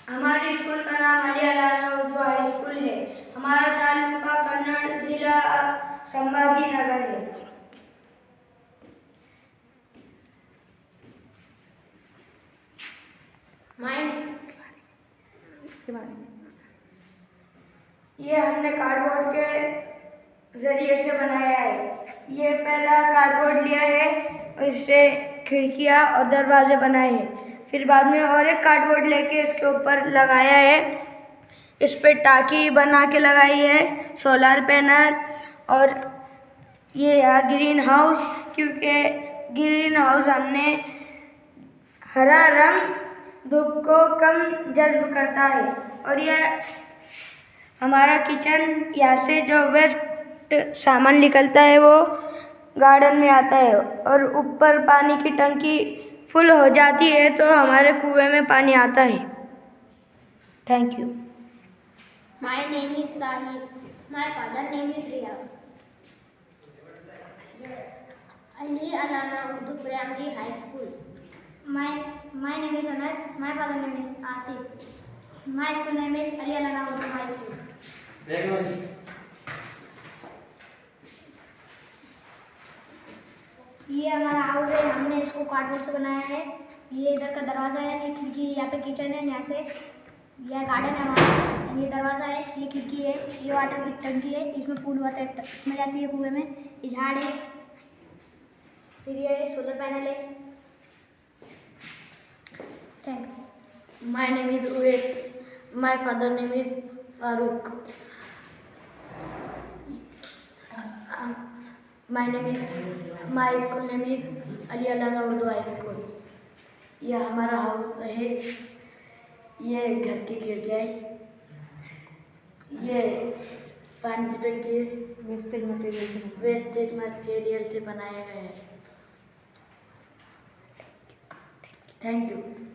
हमारे स्कूल का नाम अली अलाना उर्दू हाई स्कूल है। हमारा तालुका कन्नड़ जिला संभाजी नगर है। ये हमने कार्डबोर्ड के जरिए से बनाया है। ये पहला कार्डबोर्ड लिया है और इससे खिड़कियाँ और दरवाजे बनाए हैं। फिर बाद में और एक कार्डबोर्ड लेके इसके ऊपर लगाया है। इस पे टाकी बना के लगाई है, सोलर पैनल। और ये यहाँ ग्रीन हाउस, क्योंकि ग्रीन हाउस हमने हरा रंग धूप को कम जज्ब करता है। और यह हमारा किचन, यहाँ से जो वेस्ट सामान निकलता है वो गार्डन में आता है। और ऊपर पानी की टंकी फुल हो जाती है तो हमारे कुएं में पानी आता है। Thank you. My name is Tahir. My father name is Riyaz. Ali Alana Urdu Primary High School. My name is Anas. My father name is Asif. My school name is Ali Alana Urdu High School. ये हमारा house है। हमने इसको cardboard से बनाया है। ये इधर का दरवाज़ा है, ये खिड़की, यहाँ पे किचन है, यहाँ से यह गार्डन है हमारा। ये दरवाज़ा है, ये खिड़की है, ये वाटर की टंकी है, इसमें फूल होता है, इसमें जाती है कुएं में। ये झाड़ है, फिर ये सोलर पैनल है। Thank you. My name is Uwais. My father name is Farooq. My school name is Ali Alana Urdu High School. यह हमारा हाउस है। ये घर की खिड़कियाँ है। ये पानी की टंकी वेस्टेज मटेरियल से बनाया गया है। Thank you.